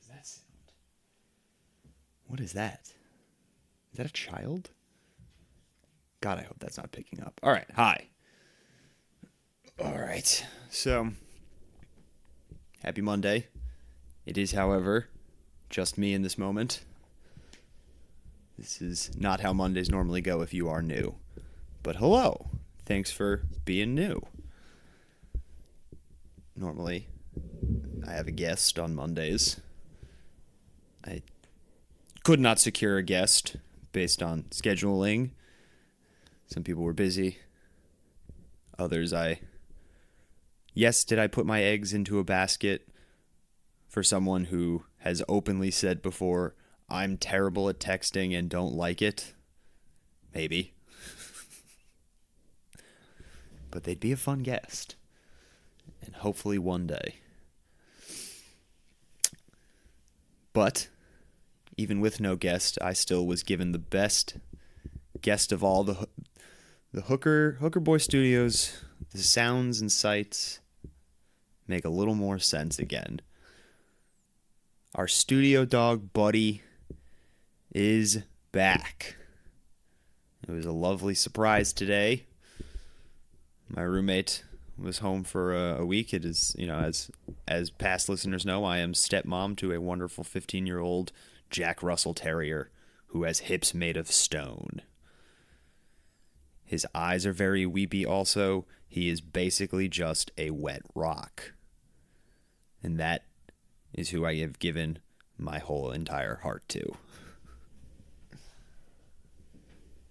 does that sound? What is that? Is that a child? God, I hope that's not picking up. All right, hi. All right, so happy Monday. It is, however, just me in this moment. This is not how Mondays normally go if you are new. But hello, thanks for being new. Normally, I have a guest on Mondays. I could not secure a guest based on scheduling. Some people were busy. Others, did I put my eggs into a basket for someone who has openly said before, I'm terrible at texting and don't like it? Maybe. But they'd be a fun guest. And hopefully one day. But even with no guest, I still was given the best guest of all, the Hooker Boy Studios. The sounds and sights make a little more sense again. Our studio dog, Buddy, is back. It was a lovely surprise today. My roommate was home for a week. It is, as past listeners know, I am stepmom to a wonderful 15-year-old Jack Russell Terrier who has hips made of stone. His eyes are very weepy also. He is basically just a wet rock. And that is who I have given my whole entire heart to.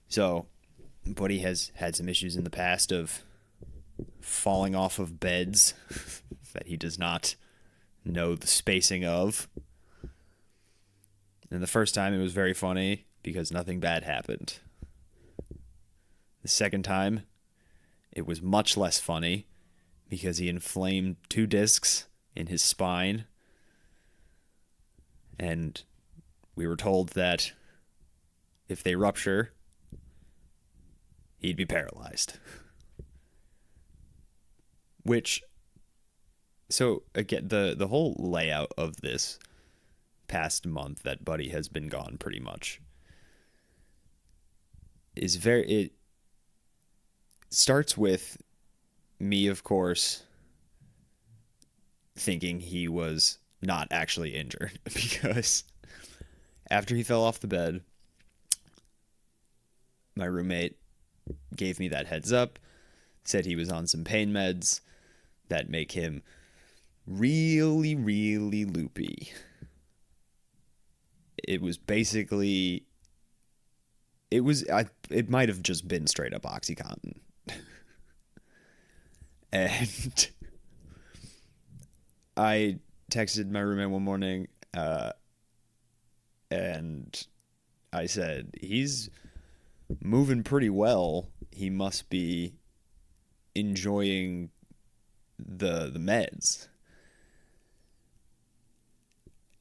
So, Buddy has had some issues in the past of falling off of beds that he does not know the spacing of. And the first time it was very funny because nothing bad happened. The second time, it was much less funny because he inflamed 2 discs in his spine. And we were told that if they rupture, he'd be paralyzed. So again, the whole layout of this past month that Buddy has been gone pretty much it starts with me, of course, thinking he was not actually injured because after he fell off the bed, my roommate gave me that heads up, said he was on some pain meds that make him really, really loopy. It was basically, it might have just been straight up OxyContin. And I texted my roommate one morning, and I said, he's moving pretty well. He must be enjoying the meds.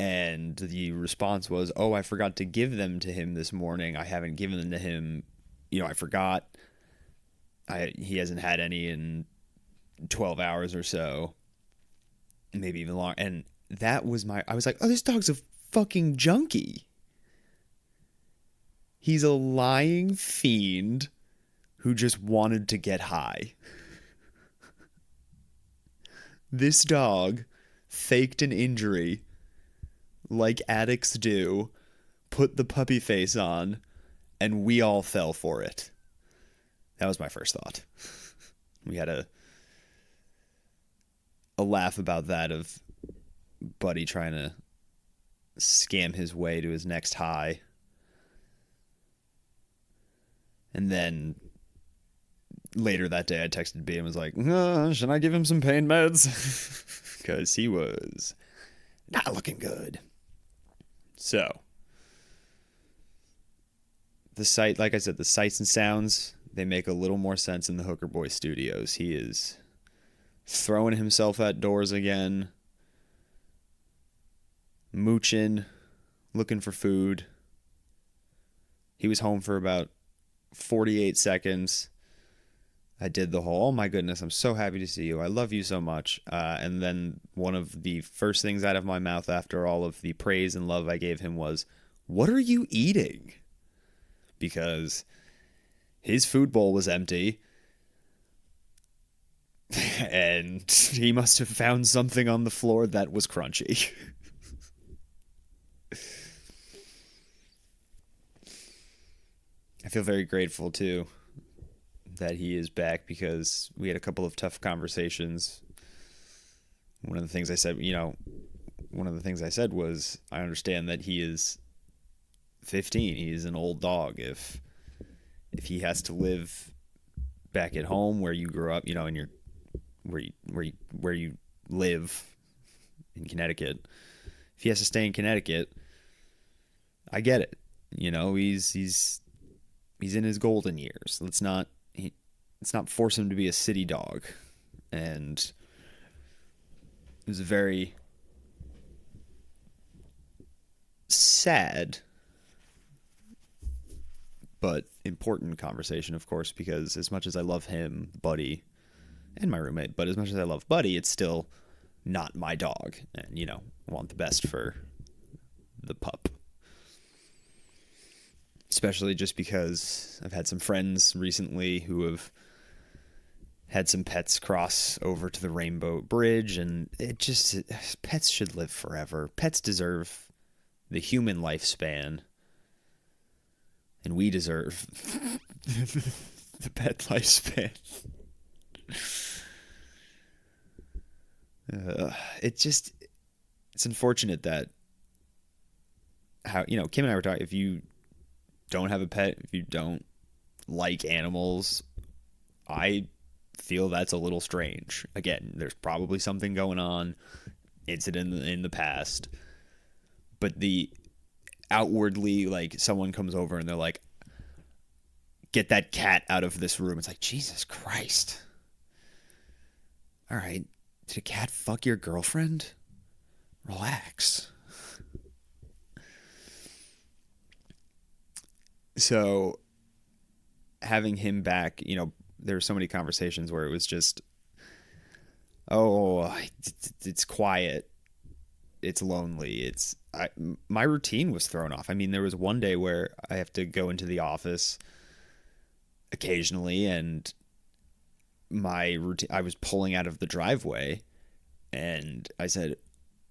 And the response was, I forgot to give them to him this morning. I haven't given them to him. I forgot. He hasn't had any in 12 hours or so. Maybe even longer. And that was I was like, this dog's a fucking junkie. He's a lying fiend who just wanted to get high. This dog faked an injury like addicts do, put the puppy face on, and we all fell for it. That was my first thought. We had a laugh about that of Buddy trying to scam his way to his next high. And then later that day I texted B and was like, should I give him some pain meds? Because he was not looking good. So, like I said, the sights and sounds, they make a little more sense in the Hooker Boy Studios. He is throwing himself at doors again, mooching, looking for food. He was home for about 48 seconds. I did the whole, oh my goodness, I'm so happy to see you. I love you so much. And then one of the first things out of my mouth after all of the praise and love I gave him was, what are you eating? Because his food bowl was empty. And he must have found something on the floor that was crunchy. I feel very grateful too that he is back because we had a couple of tough conversations. One of the things I said, was I understand that he is 15. He is an old dog. If he has to live back at home where you grew up, in your where you live in Connecticut, if he has to stay in Connecticut, I get it. He's in his golden years. Let's not force him to be a city dog. And it was a very sad but important conversation, of course, because as much as I love him, Buddy, and my roommate, but as much as I love Buddy, it's still not my dog. And, I want the best for the pup. Especially just because I've had some friends recently who have had some pets cross over to the Rainbow Bridge, and pets should live forever. Pets deserve the human lifespan, and we deserve the pet lifespan. It's unfortunate that Kim and I were talking, if you don't have a pet, if you don't like animals, I feel that's a little strange. Again, there's probably something going on, incident in the past, but the outwardly, like, someone comes over and they're like, get that cat out of this room. It's like, Jesus Christ. All right, did a cat fuck your girlfriend? Relax. So having him back, there were so many conversations where it was just, oh, it's quiet, it's lonely, my routine was thrown off. I mean, there was one day where I have to go into the office occasionally, and my routine, I was pulling out of the driveway, and I said,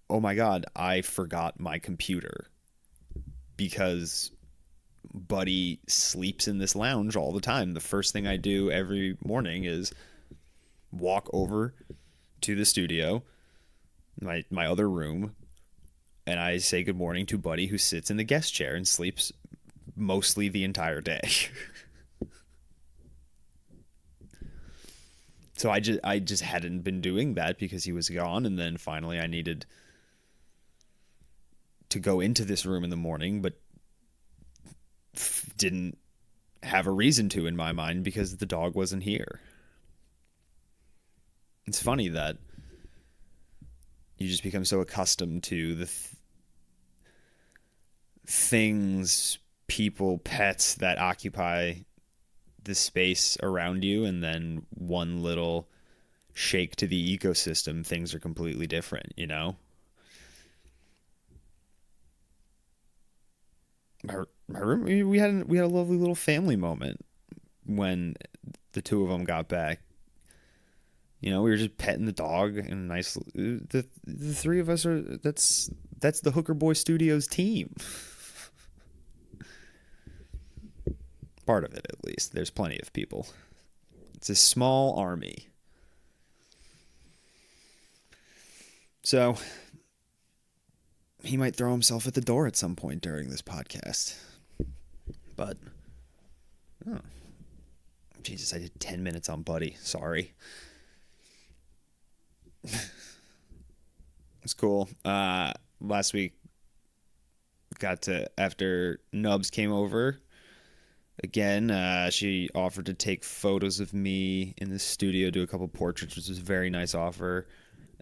oh my God, I forgot my computer, because Buddy sleeps in this lounge all the time. The first thing I do every morning is walk over to the studio, my other room, and I say good morning to Buddy, who sits in the guest chair and sleeps mostly the entire day. So I just hadn't been doing that because he was gone, and then finally I needed to go into this room in the morning, but didn't have a reason to in my mind because the dog wasn't here. It's funny that you just become so accustomed to the things, people, pets that occupy the space around you, and then one little shake to the ecosystem, things are completely different, My room, we had a lovely little family moment when the two of them got back. We were just petting the dog, and the three of us are, that's the Hooker Boy Studios team. Part of it, at least. There's plenty of people. It's a small army. So he might throw himself at the door at some point during this podcast. But, Jesus, I did 10 minutes on Buddy. Sorry. It's cool. Last week, after Nubs came over, again, she offered to take photos of me in the studio, do a couple portraits, which was a very nice offer.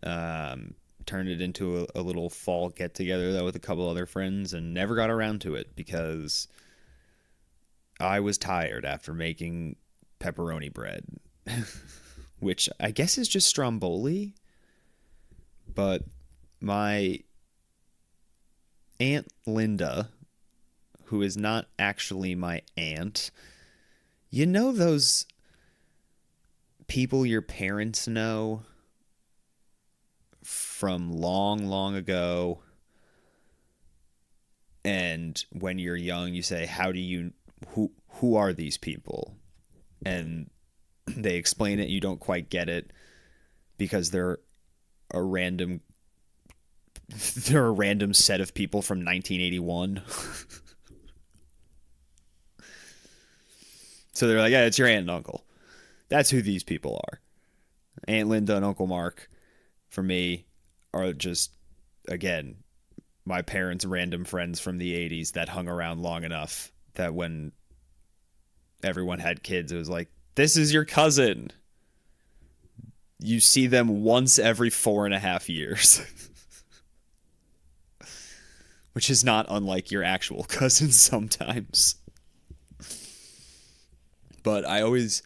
Turned it into a little fall get-together, though, with a couple other friends, and never got around to it because I was tired after making pepperoni bread. which I guess is just Stromboli. But my Aunt Linda, who is not actually my aunt, you know those people your parents know from long, long ago, and when you're young, you say, "How do you who are these people?" And they explain it, you don't quite get it because a random they're a random set of people from 1981. So they're like, "Yeah, it's your aunt and uncle." That's who these people are. Aunt Linda and Uncle Mark, for me, are just, again, my parents' random friends from the 80s that hung around long enough that when everyone had kids, it was like, "This is your cousin." You see them once every 4.5 years. Which is not unlike your actual cousins sometimes. But I always...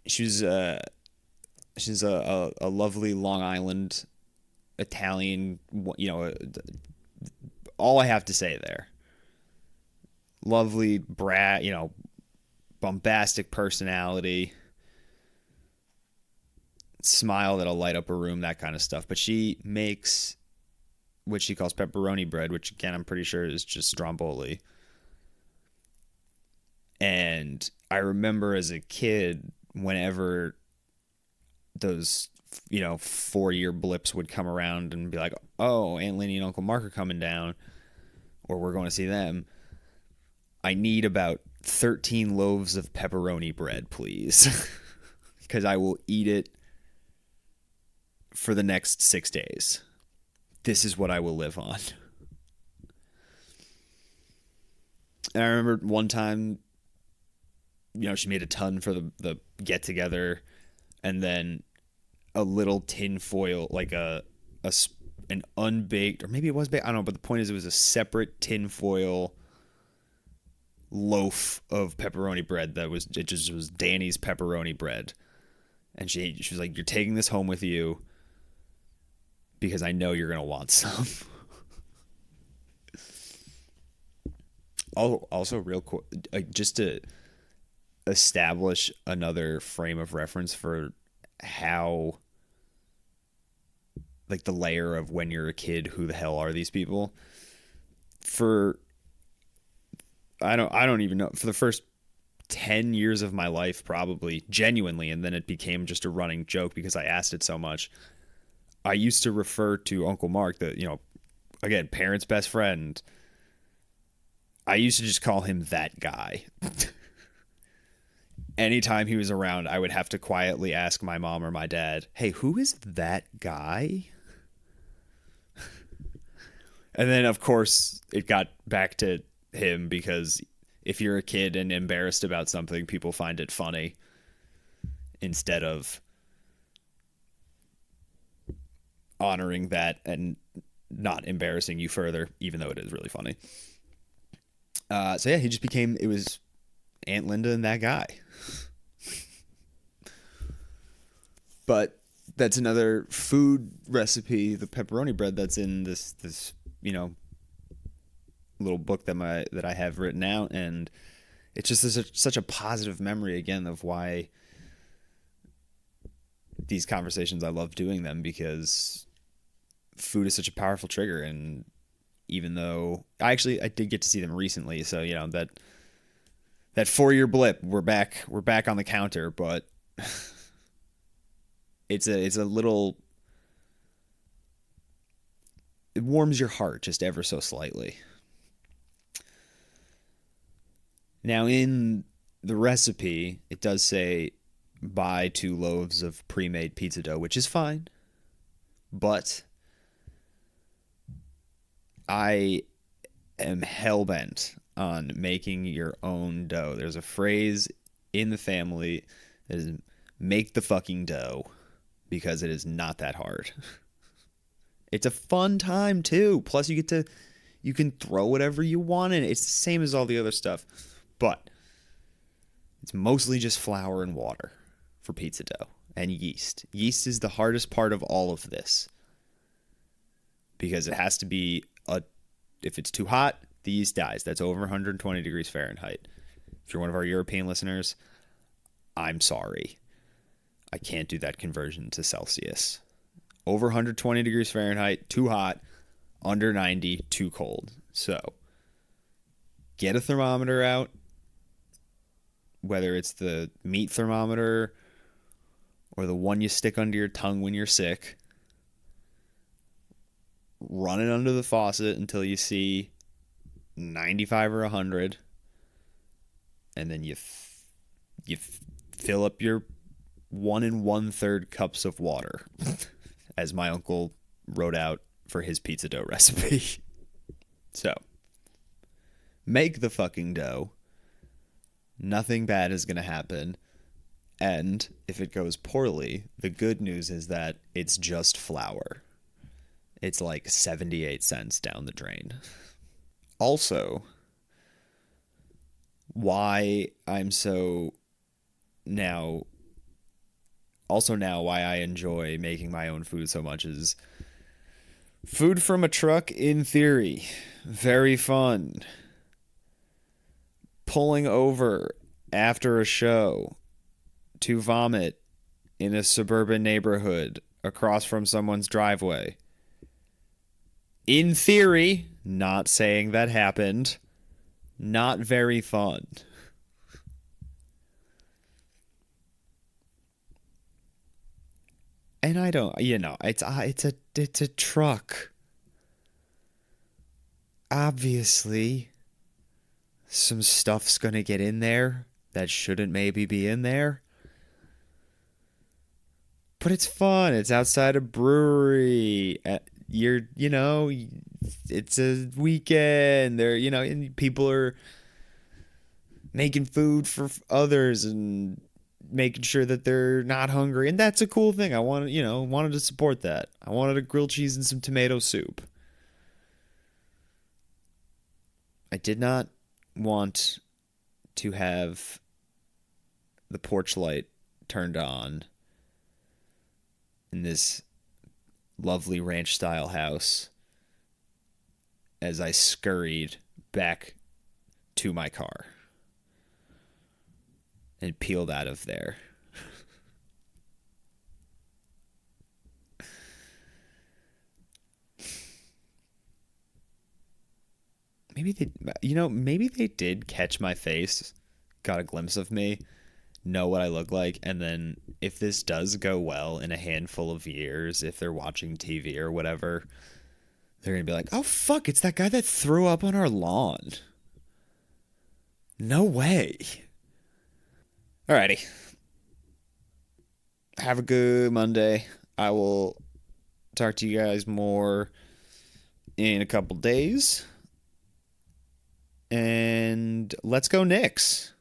She's a lovely Long Island Italian, all I have to say there. Lovely brat, bombastic personality, smile that'll light up a room, that kind of stuff. But she makes what she calls pepperoni bread, which again I'm pretty sure is just Stromboli. And I remember as a kid, whenever those 4-year blips would come around and be like, "Oh, Aunt Linny and Uncle Mark are coming down, or we're going to see them. I need about 13 loaves of pepperoni bread, please." Because I will eat it for the next 6 days. This is what I will live on. And I remember one time, she made a ton for the get together, and then a little tin foil, like an unbaked, or maybe it was baked, I don't know, but the point is it was a separate tin foil loaf of pepperoni bread it just was Danny's pepperoni bread. And she was like, "You're taking this home with you because I know you're going to want some." Also, real quick, just to establish another frame of reference for how, like, the layer of when you're a kid, who the hell are these people? I don't even know. For the first 10 years of my life, probably, genuinely, and then it became just a running joke because I asked it so much. I used to refer to Uncle Mark, again, parents' best friend. I used to just call him that guy. Anytime he was around, I would have to quietly ask my mom or my dad, "Hey, who is that guy?" And then, of course, it got back to him because if you're a kid and embarrassed about something, people find it funny instead of honoring that and not embarrassing you further, even though it is really funny. So yeah, it was Aunt Linda and that guy. But that's another food recipe, the pepperoni bread, that's in this little book that I have written out, and it's just such a positive memory again of why these conversations, I love doing them, because food is such a powerful trigger. And even though I did get to see them recently, so that 4-year blip, we're back on the counter, but it's a little, it warms your heart just ever so slightly. Now, in the recipe, it does say buy 2 loaves of pre-made pizza dough, which is fine, but I am hell-bent on making your own dough. There's a phrase in the family that is, "Make the fucking dough," because it is not that hard. It's a fun time too. Plus you can throw whatever you want in it. It's the same as all the other stuff. But It's mostly just flour and water for pizza dough and yeast. Yeast is the hardest part of all of this because it has to be if it's too hot, the yeast dies. That's over 120 degrees Fahrenheit. If you're one of our European listeners, I'm sorry. I can't do that conversion to Celsius. Over 120 degrees Fahrenheit, too hot. Under 90, too cold. So, get a thermometer out, whether it's the meat thermometer or the one you stick under your tongue when you're sick. Run it under the faucet until you see 95 or 100. And then you fill up your 1 1/3 cups of water, as my uncle wrote out for his pizza dough recipe. So, make the fucking dough. Nothing bad is going to happen. And if it goes poorly, the good news is that it's just flour. It's like 78 cents down the drain. Also, why I'm so now why I enjoy making my own food so much is food from a truck, in theory, very fun. Pulling over after a show to vomit in a suburban neighborhood across from someone's driveway. In theory, not saying that happened, not very fun. And I don't, it's a truck. Obviously, some stuff's gonna get in there that shouldn't maybe be in there. But it's fun. It's outside a brewery. It's a weekend. And people are making food for others and making sure that they're not hungry, and that's a cool thing. I wanted to support that. I wanted a grilled cheese and some tomato soup. I did not want to have the porch light turned on in this lovely ranch style house as I scurried back to my car and peeled out of there. Maybe they did catch my face, got a glimpse of me, know what I look like, and then if this does go well in a handful of years, if they're watching TV or whatever, they're going to be like, oh fuck, it's that guy that threw up on our lawn. No way. Alrighty. Have a good Monday. I will talk to you guys more in a couple days. And let's go Knicks.